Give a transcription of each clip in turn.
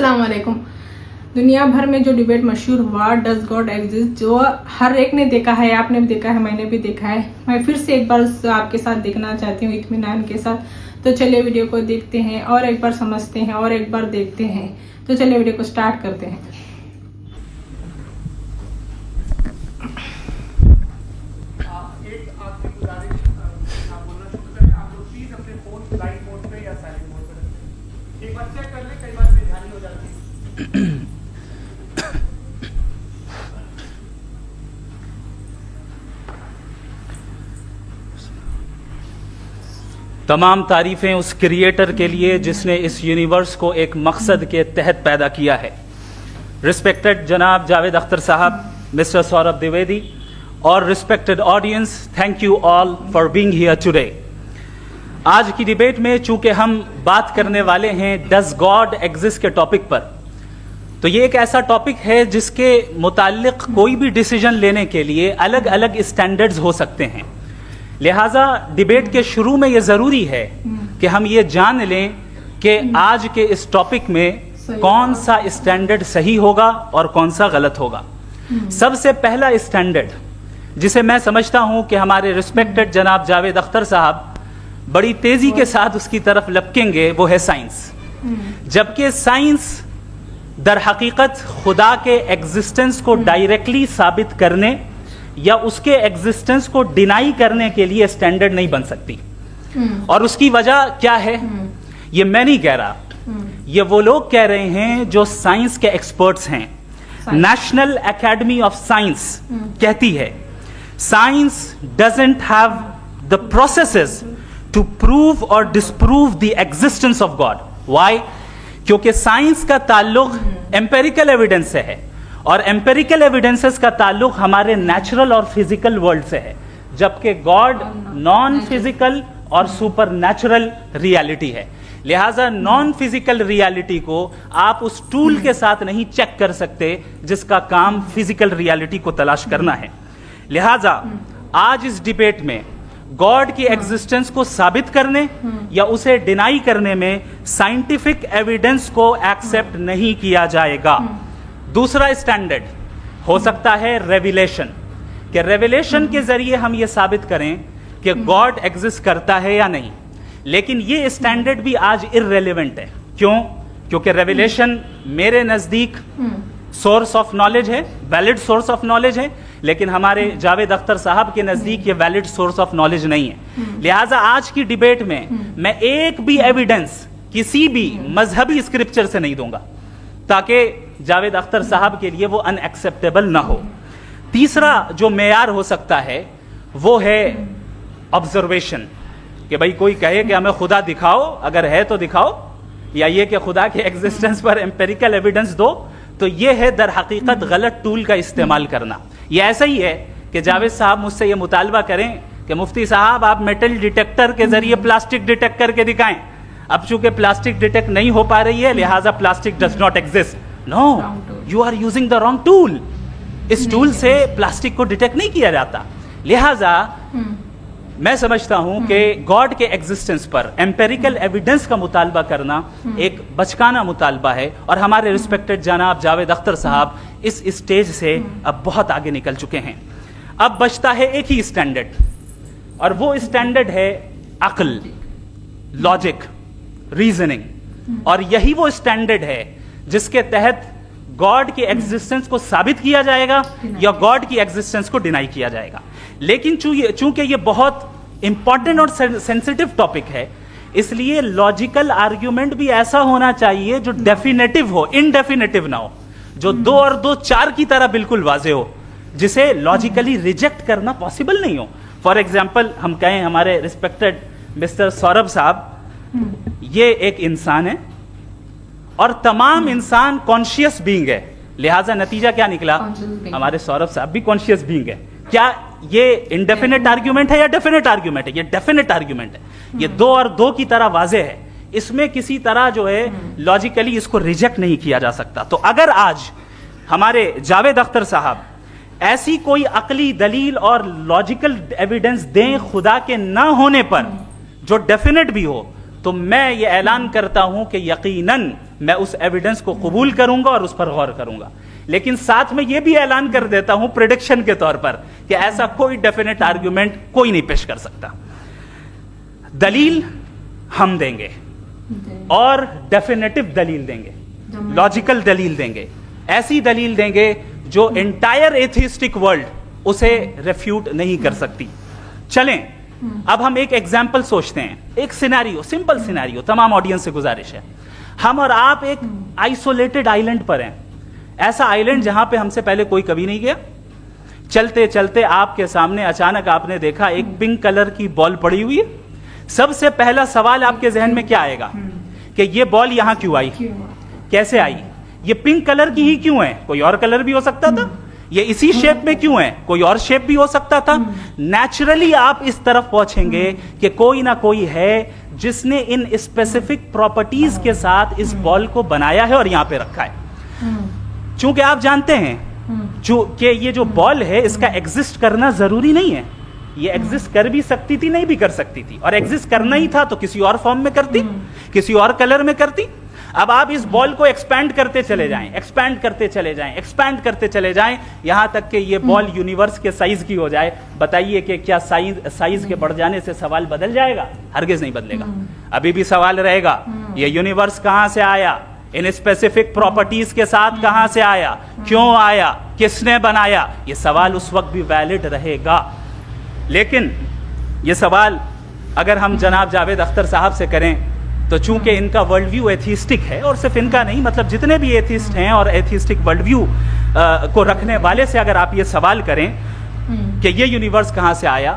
अस्सलाम वालेकुम। दुनिया भर में जो डिबेट मशहूर हुआ डज गॉड एग्जिस्ट, जो हर एक ने देखा है, आपने भी देखा है, मैंने भी देखा है, मैं फिर से एक बार आपके साथ देखना चाहती हूँ इत्मीनान के साथ। तो चलिए वीडियो को देखते हैं और एक बार समझते हैं और एक बार देखते हैं। तो चलिए वीडियो को स्टार्ट करते हैं। तमाम तारीफ़ें उस क्रिएटर के लिए जिसने इस यूनिवर्स को एक मकसद के तहत पैदा किया है। रिस्पेक्टेड जनाब जावेद अख्तर साहब, मिस्टर सौरभ द्विवेदी और respected audience, thank you all for being here today. आज की डिबेट में चूंकि हम बात करने वाले हैं डज गॉड एग्जिस्ट के टॉपिक पर, तो ये एक ऐसा टॉपिक है जिसके मुताल्लिक कोई भी डिसीजन लेने के लिए अलग अलग स्टैंडर्ड्स हो सकते हैं। लिहाजा डिबेट के शुरू में ये जरूरी है कि हम ये जान लें कि आज के इस टॉपिक में कौन सा स्टैंडर्ड सही होगा और कौन सा गलत होगा। सबसे पहला स्टैंडर्ड जिसे मैं समझता हूं कि हमारे रिस्पेक्टेड जनाब जावेद अख्तर साहब बड़ी तेजी के साथ उसकी तरफ लपकेंगे, वो है साइंस। जबकि साइंस दर हकीकत खुदा के एग्जिस्टेंस को डायरेक्टली साबित करने या उसके एग्जिस्टेंस को डिनाई करने के लिए स्टैंडर्ड नहीं बन सकती। और उसकी वजह क्या है, ये मैं नहीं कह रहा, ये वो लोग कह रहे हैं जो साइंस के एक्सपर्ट्स हैं। नेशनल एकेडमी ऑफ साइंस कहती है science doesn't have the processes to prove और disprove the existence of God. Why? क्योंकि साइंस का ताल्लुक एम्पेरिकल एविडेंस से है और एम्पेरिकल एविडेंसेस का ताल्लुक हमारे नेचुरल और फिजिकल वर्ल्ड से है, जबकि गॉड नॉन फिजिकल और सुपर नेचुरल रियलिटी है। लिहाजा नॉन फिजिकल रियलिटी को आप उस टूल के साथ नहीं चेक कर सकते जिसका काम फिजिकल रियलिटी को तलाश करना है। लिहाजा आज इस डिबेट में गॉड की एग्जिस्टेंस को साबित करने या उसे डिनाई करने में साइंटिफिक एविडेंस को एक्सेप्ट नहीं किया जाएगा। दूसरा स्टैंडर्ड हो सकता है रेविलेशन, कि रेविलेशन के जरिए हम ये साबित करें कि गॉड एग्जिस्ट करता है या नहीं। लेकिन ये स्टैंडर्ड भी आज इररेलेवेंट है। क्यों? क्योंकि रेविलेशन मेरे नजदीक सोर्स ऑफ नॉलेज है, वैलिड सोर्स ऑफ नॉलेज है, लेकिन हमारे जावेद अख्तर साहब के नजदीक ये वैलिड सोर्स ऑफ नॉलेज नहीं है। लिहाजा आज की डिबेट में मैं एक भी एविडेंस किसी भी मजहबी स्क्रिप्चर से नहीं दूंगा ताकि जावेद अख्तर साहब के लिए वो अनएक्सेप्टेबल ना हो। तीसरा जो मेयार हो सकता है वो है ऑब्जर्वेशन, कि भाई कोई कहे कि हमें खुदा दिखाओ, अगर है तो दिखाओ, या ये कि खुदा के एग्जिस्टेंस पर एम्पेरिकल एविडेंस दो, तो ये है दर हकीकत गलत टूल का इस्तेमाल करना। ये ऐसा ही है कि जावेद साहब मुझसे ये मुतालबा करें कि मुफ्ती साहब आप मेटल डिटेक्टर के जरिए प्लास्टिक डिटेक्ट करके दिखाएं। अब चूंकि प्लास्टिक डिटेक्ट नहीं हो पा रही है, लिहाजा plastic does not exist. No, you are using the wrong tool. इस टूल से प्लास्टिक को डिटेक्ट नहीं किया जाता। लिहाजा मैं समझता हूं कि गॉड के एग्जिस्टेंस पर एम्पेरिकल एविडेंस का मुतालबा करना एक बचकाना मुतालबा है, और हमारे रिस्पेक्टेड जनाब जावेद अख्तर साहब इस स्टेज से अब बहुत आगे निकल चुके हैं। अब बचता है एक ही स्टैंडर्ड, और वो स्टैंडर्ड है अक्ल, लॉजिक, रीजनिंग। और यही वो स्टैंडर्ड है जिसके तहत गॉड की एग्जिस्टेंस को साबित किया जाएगा या गॉड की एग्जिस्टेंस को डिनाई किया जाएगा। लेकिन चूंकि ये बहुत इंपॉर्टेंट और सेंसिटिव टॉपिक है, इसलिए लॉजिकल आर्ग्यूमेंट भी ऐसा होना चाहिए जो डेफिनेटिव हो, इनडेफिनेटिव ना हो, जो 2 और 2 4 की तरह बिल्कुल वाजे हो, जिसे लॉजिकली रिजेक्ट करना पॉसिबल नहीं हो। फॉर एग्जाम्पल हम कहें हमारे रिस्पेक्टेड मिस्टर सौरभ साहब, ये एक इंसान है और तमाम इंसान कॉन्शियस बीइंग है। लिहाजा नतीजा क्या निकला, हमारे सौरभ साहब भी कॉन्शियस बीइंग है। क्या ये इनडेफिनेट आर्ग्यूमेंट है या डेफिनेट आर्ग्यूमेंट है? ये डेफिनेट आर्ग्यूमेंट है। ये 2 और 2 की तरह वाजे है, इसमें किसी तरह जो है लॉजिकली इसको रिजेक्ट नहीं किया जा सकता। तो अगर आज हमारे जावेद अख्तर साहब ऐसी कोई अकली दलील और लॉजिकल एविडेंस दें खुदा के ना होने पर जो डेफिनेट भी हो, तो मैं ये ऐलान करता हूं कि यकीनन میں اس ایویڈنس کو قبول کروں گا اور اس پر غور کروں گا. لیکن ساتھ میں یہ بھی اعلان کر دیتا ہوں پریڈکشن کے طور پر کہ ایسا کوئی ڈیفینیٹ آرگیومنٹ کوئی نہیں پیش کر سکتا. دلیل ہم دیں گے اور ڈیفینیٹو دلیل دیں گے, لاجیکل دلیل دیں گے, ایسی دلیل دیں گے جو انٹائر ایتھیسٹک ورلڈ اسے ریفیوٹ نہیں کر سکتی. چلیں اب ہم ایک ایگزامپل سوچتے ہیں, ایک سینیریو, سمپل سینیریو, تمام آڈینس سے گزارش ہے, ہم اور آپ ایک آئسولیٹڈ آئیلینڈ پر ہیں, ایسا آئیلینڈ جہاں پہ ہم سے پہلے کوئی کبھی نہیں گیا. چلتے چلتے آپ کے سامنے اچانک آپ نے دیکھا ایک پنک کلر کی بال پڑی ہوئی ہے. سب سے پہلا سوال آپ کے ذہن میں کیا آئے گا کہ یہ بال یہاں کیوں آئی, کیسے آئی, یہ پنک کلر کی ہی کیوں ہے, کوئی اور کلر بھی ہو سکتا تھا, یہ اسی شیپ میں کیوں ہے, کوئی اور شیپ بھی ہو سکتا تھا. نیچرلی آپ اس طرف پہنچیں گے کہ کوئی نہ کوئی ہے جس نے ان اسپیسیفک پراپرٹیز کے ساتھ اس بال کو بنایا ہے اور یہاں پہ رکھا ہے. چونکہ آپ جانتے ہیں کہ یہ جو بال ہے اس کا ایگزسٹ کرنا ضروری نہیں ہے, یہ ایگزسٹ کر بھی سکتی تھی, نہیں بھی کر سکتی تھی, اور ایگزسٹ کرنا ہی تھا تو کسی اور فارم میں کرتی, کسی اور کلر میں کرتی. اب آپ اس بال کو ایکسپینڈ کرتے چلے جائیں, ایکسپینڈ کرتے چلے جائیں, ایکسپینڈ کرتے چلے جائیں, یہاں تک کہ یہ بال یونیورس کے سائز کی ہو جائے. بتائیے کہ کیا سائز کے بڑھ جانے سے سوال بدل جائے گا؟ ہرگز نہیں بدلے گا, ابھی بھی سوال رہے گا یہ یونیورس کہاں سے آیا, ان اسپیسیفک پراپرٹیز کے ساتھ کہاں سے آیا, کیوں آیا, کس نے بنایا, یہ سوال اس وقت بھی ویلڈ رہے گا. لیکن یہ سوال اگر ہم جناب جاوید اختر صاحب سے کریں تو چونکہ ان کا ورلڈ ویو ایتھیسٹک ہے, اور صرف ان کا نہیں, مطلب جتنے بھی ایتھیسٹ ہیں اور ایتھیسٹک ورلڈ ویو کو رکھنے والے سے اگر آپ یہ سوال کریں کہ یہ یونیورس کہاں سے آیا,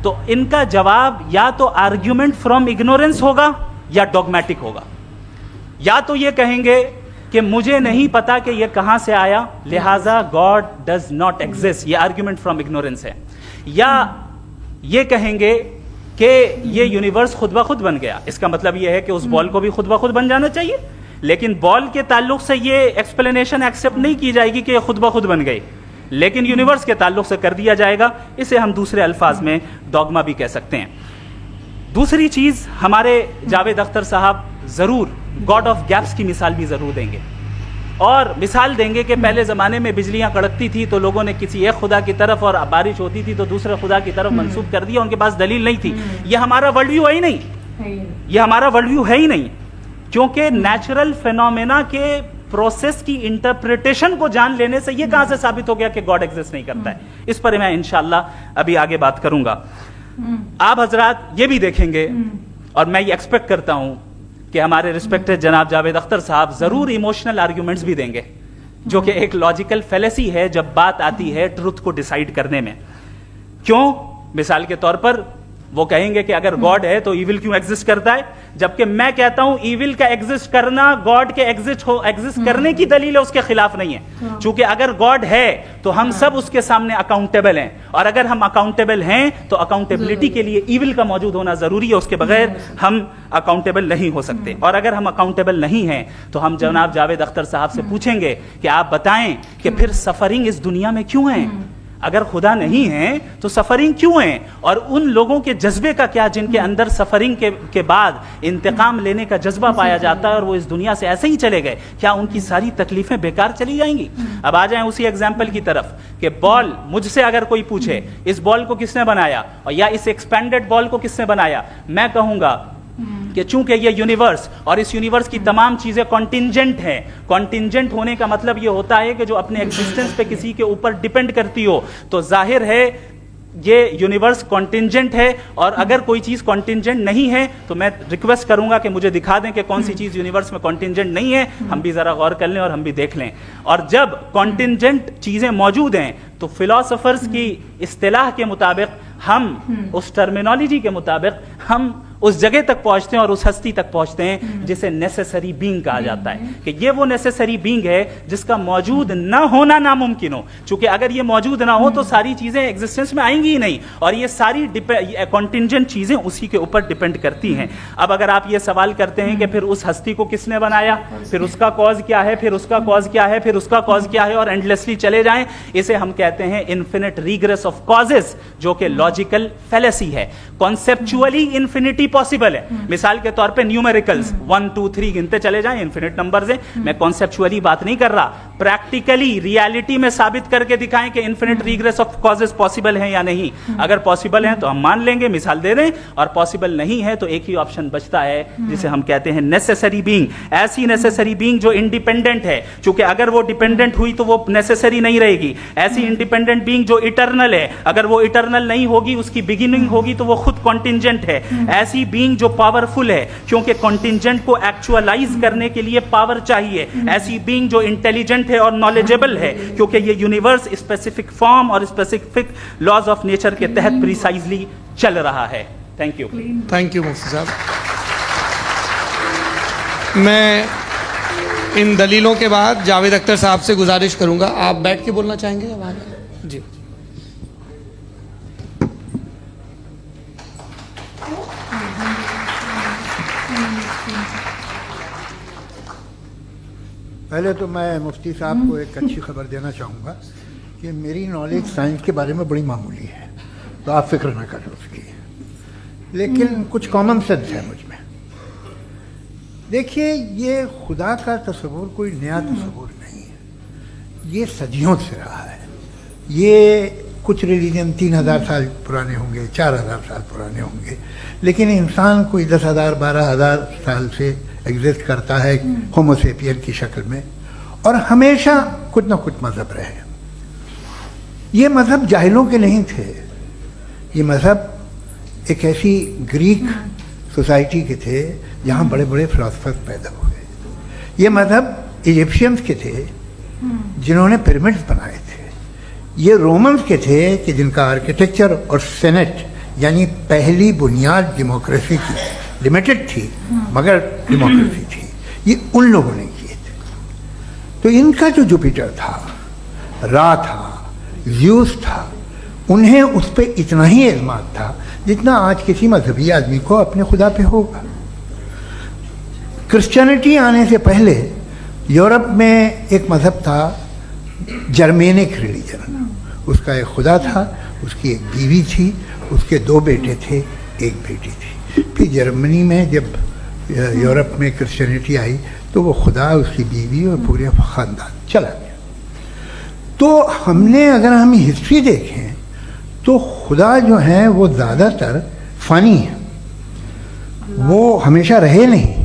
تو ان کا جواب یا تو آرگیومنٹ فرام اگنورینس ہوگا یا ڈوگمیٹک ہوگا. یا تو یہ کہیں گے کہ مجھے نہیں پتا کہ یہ کہاں سے آیا, لہذا گاڈ ڈز ناٹ ایگزسٹ, یہ آرگیومنٹ فرام اگنورینس ہے. یا یہ کہیں گے کہ یہ یونیورس خود بخود بن گیا, اس کا مطلب یہ ہے کہ اس بال کو بھی خود بخود بن جانا چاہیے, لیکن بال کے تعلق سے یہ ایکسپلینیشن ایکسیپٹ نہیں کی جائے گی کہ یہ خود بخود بن گئی, لیکن یونیورس کے تعلق سے کر دیا جائے گا. اسے ہم دوسرے الفاظ میں ڈوگما بھی کہہ سکتے ہیں. دوسری چیز, ہمارے جاوید اختر صاحب ضرور گاڈ آف گیپس کی مثال بھی ضرور دیں گے, اور مثال دیں گے کہ پہلے زمانے میں بجلیاں کڑکتی تھی تو لوگوں نے کسی ایک خدا کی طرف, اور بارش ہوتی تھی تو دوسرے خدا کی طرف منسوب کر دیا, ان کے پاس دلیل نہیں تھی. یہ ہمارا ورلڈ ویو ہے ہی نہیں, یہ ہمارا ورلڈ ویو ہے ہی نہیں, کیونکہ نیچرل فینومینا کے پروسیس کی انٹرپریٹیشن کو جان لینے سے یہ کہاں سے ثابت ہو گیا کہ گاڈ ایگزسٹ نہیں کرتا ہے. اس پر میں انشاءاللہ ابھی آگے بات کروں گا. آپ حضرات یہ بھی دیکھیں گے, اور میں یہ ایکسپیکٹ کرتا ہوں کہ ہمارے ریسپیکٹڈ جناب جاوید اختر صاحب ضرور ایموشنل آرگیومنٹس بھی دیں گے, جو کہ ایک لاجیکل فیلیسی ہے جب بات آتی ہے ٹروتھ کو ڈیسائیڈ کرنے میں. کیوں؟ مثال کے طور پر وہ کہیں گے کہ اگر گاڈ ہے تو ایول کیوں ایگزسٹ کرتا ہے, جبکہ میں کہتا ہوں ایول کا ایگزسٹ کرنا گاڈ کے ایگزسٹ کرنے کی دلیل ہے, اس کے خلاف نہیں ہے. چونکہ اگر گاڈ ہے تو ہم سب اس کے سامنے اکاؤنٹیبل ہیں, اور اگر ہم اکاؤنٹیبل ہیں تو اکاؤنٹیبلٹی کے لیے ایول کا موجود ہونا ضروری ہے, اس کے بغیر ہم اکاؤنٹیبل نہیں ہو سکتے. اور اگر ہم اکاؤنٹیبل نہیں ہیں تو ہم جناب جاوید اختر صاحب سے پوچھیں گے کہ آپ بتائیں کہ پھر سفرنگ اس دنیا میں کیوں ہے؟ اگر خدا نہیں ہے تو سفرنگ کیوں ہے, اور ان لوگوں کے جذبے کا کیا جن کے اندر سفرنگ کے بعد انتقام لینے کا جذبہ پایا جاتا ہے اور وہ اس دنیا سے ایسے ہی چلے گئے, کیا ان کی ساری تکلیفیں بیکار چلی جائیں گی؟ اب آ جائیں اسی ایگزامپل کی طرف کہ بال, مجھ سے اگر کوئی پوچھے اس بال کو کس نے بنایا, اور یا اس ایکسپینڈڈ بال کو کس نے بنایا, میں کہوں گا کہ چونکہ یہ یونیورس اور اس یونیورس کی تمام چیزیں کانٹینجنٹ ہیں. کانٹینجنٹ ہونے کا مطلب یہ ہوتا ہے کہ جو اپنے ایگزسٹنس پہ کسی کے اوپر ڈیپینڈ کرتی ہو, تو ظاہر ہے یہ یونیورس کانٹینجنٹ ہے. اور اگر کوئی چیز کانٹینجنٹ نہیں ہے تو میں ریکویسٹ کروں گا کہ مجھے دکھا دیں کہ کون سی چیز یونیورس میں کانٹینجنٹ نہیں ہے, ہم بھی ذرا غور کر لیں اور ہم بھی دیکھ لیں. اور جب کانٹینجنٹ چیزیں موجود ہیں تو فلاسفرز کی اصطلاح کے مطابق, ہم اس ٹرمینالوجی کے مطابق ہم اس جگہ تک پہنچتے ہیں اور اس ہستی تک پہنچتے ہیں جسے نیسیسری بینگ کہا جاتا ہے, کہ یہ وہ نیسیسری بینگ ہے جس کا موجود نہ ہونا ناممکن ہو. چونکہ اگر یہ موجود نہ ہو تو ساری چیزیں ایگزسٹنس میں آئیں گی ہی نہیں, اور یہ ساری کانٹینجنٹ چیزیں اسی کے اوپر ڈیپینڈ کرتی ہیں. اب اگر آپ یہ سوال کرتے ہیں کہ پھر اس ہستی کو کس نے بنایا, پھر اس کا کاز کیا ہے, پھر اس کا کاز کیا ہے, پھر اس کا کاز کیا ہے, اور اینڈلیسلی چلے جائیں, اسے ہم کہتے ہیں انفینٹ ریگریس آف کازز, جو کہ لاجیکل فیلیسی ہے. کانسیپچولی انفینٹی इंफिनिटी पॉसिबल है। मिसाल के तौर पे न्यूमेरिकल्स 1 2 3 गिनते चले जाएं, इन्फिनिट नंबर्स हैं। मैं कॉन्सेप्चुअली बात नहीं कर रहा, प्रैक्टिकली रियलिटी में साबित करके दिखाएं कि infinite regress of causes possible है या नहीं। अगर पॉसिबल है तो हम मान लेंगे, मिसाल दे दें, और पॉसिबल नहीं है तो एक ही ऑप्शन बचता है जिसे हम कहते हैं नेसेसरी बीइंग। ऐसी नेसेसरी बीइंग जो इंडिपेंडेंट है, क्योंकि अगर वो डिपेंडेंट हुई तो वो नेसेसरी नहीं रहेगी। ऐसी इंडिपेंडेंट बीइंग जो इटर्नल है, अगर वो इटर्नल नहीं होगी, उसकी बिगिनिंग होगी तो वो खुद कॉन्टिंजेंट है। ऐसी बीइंग जो पावरफुल है, क्योंकि कॉन्टिंजेंट को एक्चुअलाइज करने के लिए पावर चाहिए। ऐसी बीइंग जो इंटेलिजेंट है और नॉलेजेबल है, क्योंकि ये यूनिवर्स स्पेसिफिक फॉर्म और स्पेसिफिक लॉज ऑफ नेचर के तहत प्रिसाइजली चल रहा है। Thank you. थैंक यू मुफ्ती साहब। मैं इन दलीलों के बाद जावेद अख्तर साहब से गुजारिश करूंगा, आप बैठ के बोलना चाहेंगे या वहाँ? जी। पहले तो मैं मुफ्ती साहब को एक अच्छी खबर देना चाहूँगा कि मेरी नॉलेज साइंस के बारे में बड़ी मामूली है, तो आप फिक्र ना करें उसकी, लेकिन कुछ कॉमन सेंस है मुझ में। देखिए, ये खुदा का तस्वुर कोई नया तस्वुर नहीं है, ये सदियों से रहा है। ये कुछ रिलीजन 3000 साल पुराने होंगे, 4000 साल पुराने होंगे, लेकिन इंसान कोई 10,000 12,000 साल से एग्जिस्ट करता है होमो सेपियन की शक्ल में, और हमेशा कुछ ना कुछ मज़हब रहे। ये मज़हब जाहिलों के नहीं थे, ये मज़हब एक ऐसी ग्रीक सोसाइटी के थे जहाँ बड़े बड़े फिलोसफर्स पैदा हुए। ये मज़हब इजिप्शियंस के थे जिन्होंने पिरामिड्स बनाए थे। ये रोमन्स के थे कि जिनका आर्किटेक्चर और सेनेट यानी पहली बुनियाद डेमोक्रेसी की लिमिटेड थी, मगर डेमोक्रेसी थी, ये उन लोगों ने किए थे। तो इनका जो जुपिटर था, रा था, ज़्यूस था, उन्हें उस पर इतना ही एतमाद था जितना आज किसी मजहबी आदमी को अपने खुदा पे होगा। क्रिश्चियनिटी आने से पहले यूरोप में एक मज़हब था, जर्मेनिक रिलीजन। उसका एक खुदा था, उसकी एक बीवी थी, उसके 2 बेटे थे, एक बेटी थी। फिर जर्मनी में जब यूरोप में क्रिश्चियनिटी आई तो वो खुदा, उसकी बीवी और पूरे ख़ानदान चला गया। तो हमने, अगर हम हिस्ट्री देखें तो खुदा जो है वो ज़्यादातर फ़नी है, वो हमेशा रहे नहीं।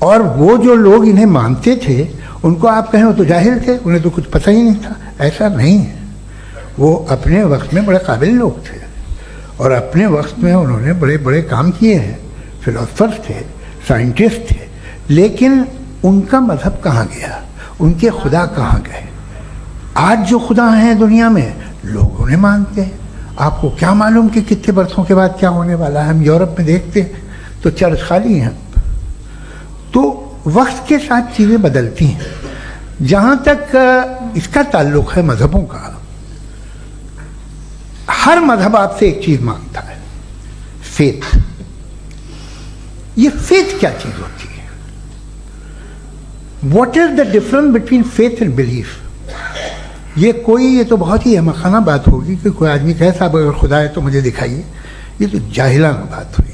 और वो जो लोग इन्हें मानते थे उनको आप कहें वो तो जाहिल थे, उन्हें तो कुछ पता ही नहीं था, ऐसा नहीं है। वो अपने वक्त में बड़े काबिल लोग थे और अपने वक्त में उन्होंने बड़े बड़े काम किए हैं, फिलोसफर्स थे, साइंटिस्ट थे, लेकिन उनका मज़हब कहाँ गया, उनके खुदा कहाँ गए? आज जो खुदा हैं दुनिया में लोग उन्हें मानते हैं। आपको क्या मालूम कि कितने बरसों के बाद क्या होने वाला है? हम यूरोप में देखते हैं तो चर्च खाली हैं। तो वक्त के साथ चीज़ें बदलती हैं। जहाँ तक इसका ताल्लुक़ है मज़हबों का, हर मज़हब आपसे एक चीज़ मांगता है, फेथ। ये फेथ क्या चीज़ होती है? What is the difference between faith and belief? ये तो बहुत ही अहमकाना बात होगी कि कोई आदमी कहे साहब अगर खुदा है तो मुझे दिखाइए। ये तो जाहिलाना बात हुई।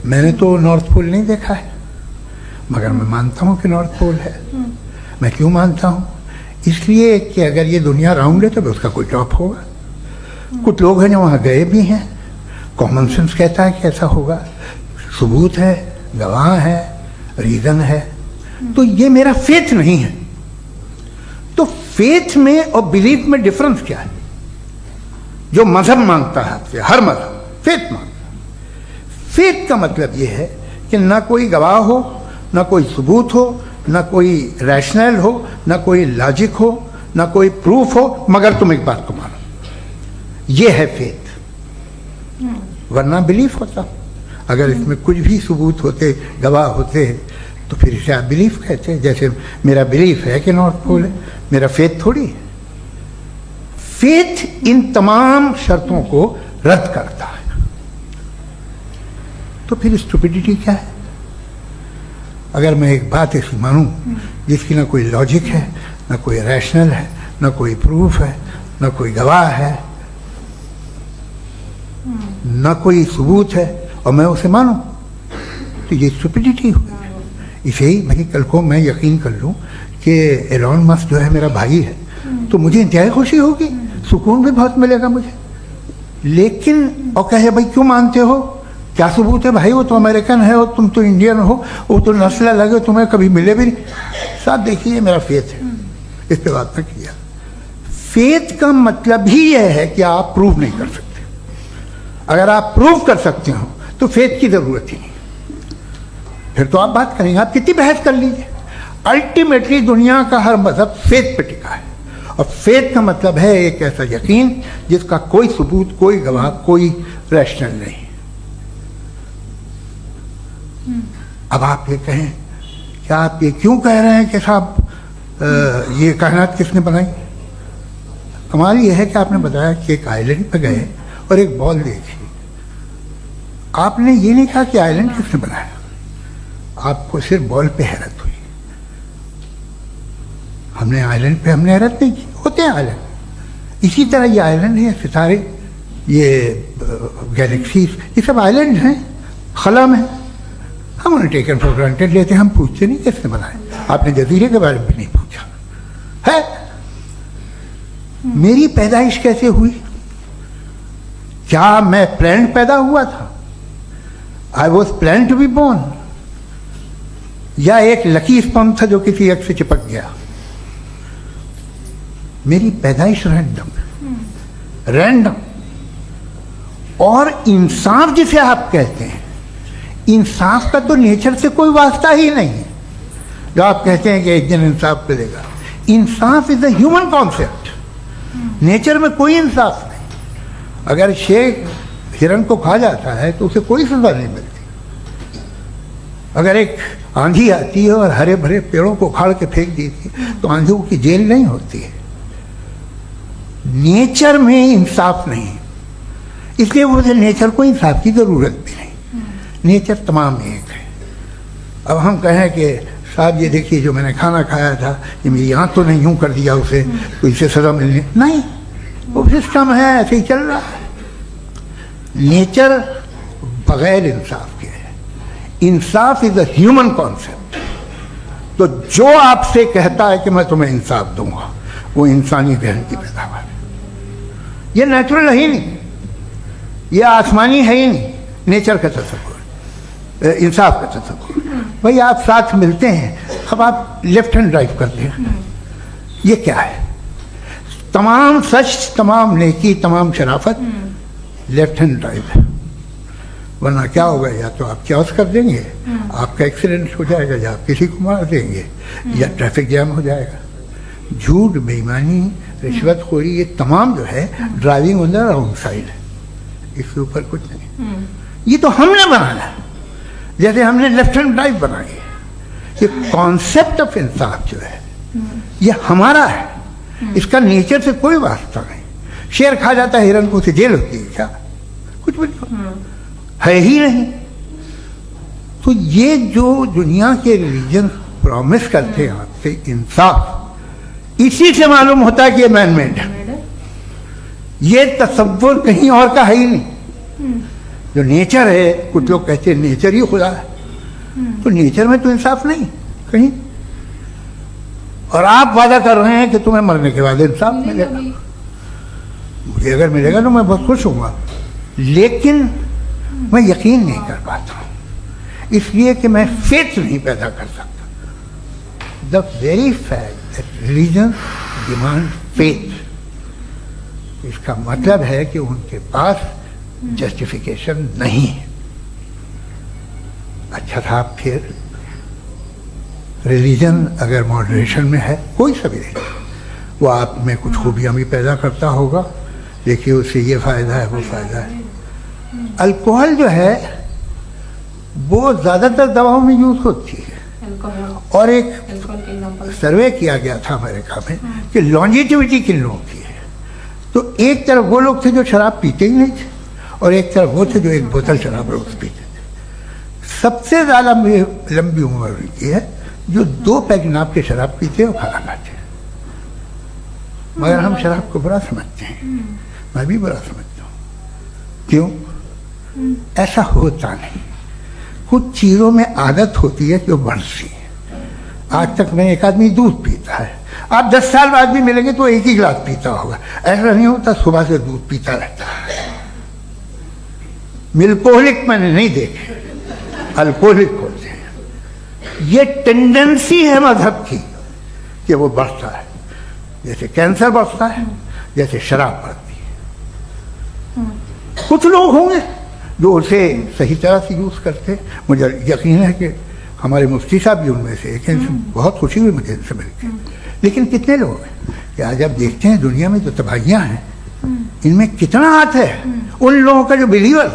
मैंने तो नॉर्थ पोल नहीं देखा है, मगर मैं मानता हूँ कि नॉर्थ पोल है। मैं क्यों मानता हूँ? इसलिए कि अगर ये दुनिया राउंड है तो उसका कोई टॉप होगा। कुछ लोग हैं जो वहाँ गए भी हैं, कॉमन सेंस कहता है कि ऐसा होगा, सबूत है, गवाह है, रीज़न है। तो ये मेरा फेथ नहीं है। तो फेथ में और बिलीफ में डिफरेंस क्या है? जो मजहब मांगता है आपसे, हर मजहब फेथ मांगता है। फेथ का मतलब ये है कि ना कोई गवाह हो, ना कोई सबूत हो, ना कोई रैशनल हो, ना कोई लॉजिक हो, ना कोई प्रूफ हो, मगर तुम एक बात को मानो। ये है फेथ। वरना बिलीफ होता। अगर इसमें कुछ भी सबूत होते, गवाह होते, तो फिर इसे आप बिलीफ कहते हैं। जैसे मेरा बिलीफ है कि नॉर्थ पोल है, मेरा फेथ थोड़ी है। फेथ इन तमाम शर्तों को रद्द करता है। तो फिर स्टुपिडिटी क्या है? अगर मैं एक बात ऐसी मानूं जिसकी ना कोई लॉजिक है, ना कोई रैशनल है, ना कोई प्रूफ है, ना कोई गवाह है, ना कोई सबूत है, और मैं उसे मानूं, तो ये स्टुपिडिटी हुई। इसे ही भाई कल को मैं यकीन कर लूं कि एलॉन मस्क जो है मेरा भाई है, तो मुझे इंतहाई खुशी होगी, सुकून भी बहुत मिलेगा मुझे। लेकिन और कहे भाई क्यों मानते हो, क्या सबूत है भाई, वो तो अमेरिकन है और तुम तो इंडियन हो, वो तो नस्ल अलग है, तुम्हें कभी मिले भी नहीं। साहब देखिए मेरा फेथ है, इस पे बात न किया। फेथ का मतलब ही यह है कि आप प्रूव नहीं कर सकते। अगर आप प्रूव कर सकते हो तो फेथ की जरूरत ही नहीं, फिर तो आप बात करेंगे, आप कितनी बहस कर लीजिए। अल्टीमेटली दुनिया का हर मजहब फेथ पे टिका है, और फेथ का मतलब है एक ऐसा यकीन जिसका कोई सबूत, कोई गवाह, कोई रैशनल नहीं। अब आप ये कहें, क्या आप ये क्यों कह रहे हैं कि साहब ये कायनात किसने बनाई? कमाल ये है कि आपने बताया कि एक आइलैंड पे गए और एक बॉल देखी। आपने ये नहीं कहा कि आइलैंड किसने बनाया, आपको सिर्फ बॉल पे हैरत हुई। हमने आइलैंड पे हमने हैरत नहीं की, होते हैं आइलैंड। इसी तरह ये आइलैंड है, सितारे, ये गैलेक्सीज, ये सब आइलैंड हैं खला में। हम उन्हें टेकन फॉर ग्रांटेड लेते हैं, हम पूछते नहीं किसने बनाए। आपने जजीरे के बारे में भी नहीं पूछा है। मेरी पैदाइश कैसे हुई? क्या मैं प्लान्ड पैदा हुआ था? I was plan to be born, या एक लकी स्पर्म था जो किसी एक से चिपक गया? मेरी पैदाइश रैंडम। और इंसाफ जिसे आप कहते हैं, इंसाफ का तो नेचर से कोई वास्ता ही नहीं है। जो आप कहते हैं कि एक दिन इंसाफ मिलेगा, इंसाफ is a human concept, nature में कोई इंसाफ नहीं। अगर शेर हिरन को खा जाता है तो उसे कोई सजा नहीं मिलती। अगर एक आंधी आती है और हरे भरे पेड़ों को उखाड़ के फेंक देती है तो आंधियों की जेल नहीं होती है। नेचर में इंसाफ नहीं, इसलिए मुझे नेचर को इंसाफ की जरूरत भी नहीं। नेचर तमाम एक है। अब हम कहें कि साहब ये देखिए जो मैंने खाना खाया था, ये मेरी आँख तो नहीं यूं कर दिया उसे, तो इसे सजा मिलनी नहीं, वो सिस्टम है, ऐसे ही चल रहा है। नेचर बगैर इंसाफ के है। इंसाफ इज अ ह्यूमन कॉन्सेप्ट। तो जो आपसे कहता है कि मैं तुम्हें इंसाफ दूंगा, वो इंसानी जहन की पैदावार है। ये नेचुरल है ही नहीं, ये आसमानी है ही नहीं। नेचर का तस्वुर, इंसाफ का तस्वुर। भाई आप साथ मिलते हैं, अब आप लेफ्ट हैंड ड्राइव करते हैं, ये क्या है? तमाम सच, तमाम नेकी, तमाम शराफत लेफ्ट हैंड ड्राइव है। वरना क्या होगा, या तो आप क्रॉस कर देंगे, आपका एक्सीडेंट हो जाएगा, या आप किसी को मार देंगे, या ट्रैफिक जैम हो जाएगा। झूठ, बेईमानी, रिश्वतखोरी, ये तमाम जो है driving on the wrong side है। इसके ऊपर कुछ नहीं। ये तो हमने बनाया, जैसे हमने लेफ्ट हैंड ड्राइव बनाई। ये कॉन्सेप्ट ऑफ इंसाफ जो है ये हमारा है, इसका नेचर से कोई वास्ता नहीं। शेर खा जाता है हिरन को, उसे जेल होती है क्या? कुछ भी है ही नहीं। तो ये जो दुनिया के रिलीजन प्रॉमिस करते हैं आपसे इंसाफ, इसी से मालूम होता है कि ये मैन मेड है। ये तसव्वुर कहीं और का है ही नहीं। जो नेचर है, कुछ लोग कहते हैं नेचर ही खुदा है, तो नेचर में तो इंसाफ नहीं कहीं। और आप वादा कर रहे हैं कि तुम्हें मरने के बाद इंसाफ मिलेगा। मुझे अगर मिलेगा तो मैं बहुत खुश होऊंगा, लेकिन मैं यकीन नहीं कर पाता हूँ, इसलिए कि मैं फेथ नहीं पैदा कर सकता। The very fact that religion demand faith, इसका मतलब है कि उनके पास जस्टिफिकेशन नहीं है। अच्छा था, फिर रिलीजन अगर मॉडरेशन में है, कोई सा भी रिलीजन, वो आप में कुछ खूबियाँ भी पैदा करता होगा, देखिए उससे ये फ़ायदा है, वो फ़ायदा है। अल्कोहल जो है वो ज़्यादातर दवाओं में यूज़ होती है, और एक सर्वे किया गया था अमेरिका में कि लॉन्जेटिविटी किन लोगों की है। तो एक तरफ वो लोग थे जो शराब पीते ही नहीं थे, और एक तरफ वो थे जो एक बोतल शराब रोज पीते थे। सबसे ज़्यादा लंबी उम्र उनकी है जो 2 पैग नाप के शराब पीते और खाना खाते हैं। मगर हम शराब को बुरा समझते हैं, मैं भी बुरा समझता हूँ। क्यों? ऐसा होता नहीं। कुछ चीज़ों में आदत होती है जो बढ़ती है। आज तक में एक आदमी दूध पीता है, आप 10 साल बाद भी मिलेंगे तो एक ही गिलास पीता होगा। ऐसा नहीं होता, सुबह से दूध पीता रहता है। मिल्कोहलिक मैंने नहीं देखे, अल्कोहलिक होते हैं। ये टेंडेंसी है मजहब की कि वो बढ़ता है, जैसे कैंसर बढ़ता है, जैसे शराब बढ़ती है। कुछ लोग होंगे जो उसे सही तरह से यूज करते। मुझे यकीन है कि हमारे मुफ्ती साहब भी उनमें से एक हैं। बहुत खुशी हुई मुझे इनसे मिलकर। लेकिन कितने लोग हैं कि आज आप देखते हैं दुनिया में जो तबाहियां हैं, इनमें कितना हाथ है उन लोगों का जो बिलीवर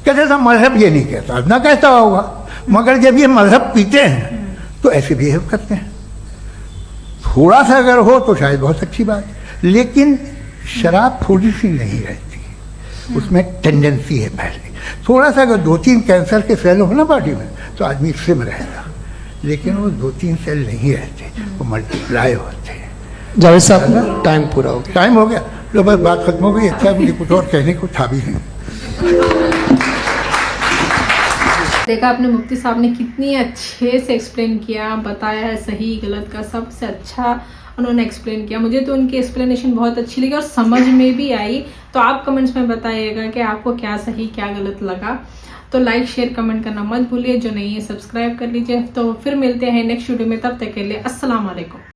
कहते था मजहब ये नहीं कहता, ना कहता होगा, मगर जब ये मजहब पीते हैं तो ऐसे बिहेव करते हैं। थोड़ा सा अगर हो तो शायद बहुत अच्छी बात, लेकिन शराब थोड़ी सी नहीं रहती, उसमें टेंडेंसी है पहले। थोड़ा सा अगर 2-3 कैंसर के सेल हो ना बॉडी में तो आदमी सिम रहेगा, लेकिन वो 2-3 सेल नहीं रहते, वो मल्टीप्लाई होते हैं। जावेद साहब टाइम पूरा हो गया। टाइम हो गया, तो बस बात खत्म हो गई। अच्छा, मुझे कुछ और कहने को था भी नहीं। देखा आपने मुफ्ती साहब ने कितनी अच्छे से एक्सप्लेन किया, बताया है सही गलत का, सबसे अच्छा उन्होंने एक्सप्लेन किया। मुझे तो उनकी एक्सप्लेनेशन बहुत अच्छी लगी और समझ में भी आई। तो आप कमेंट्स में बताइएगा कि आपको क्या सही क्या गलत लगा। तो लाइक शेयर कमेंट करना मत भूलिए, जो नहीं है सब्सक्राइब कर लीजिए। तो फिर मिलते हैं नेक्स्ट वीडियो में, तब तक के लिए अस्सलाम वालेकुम।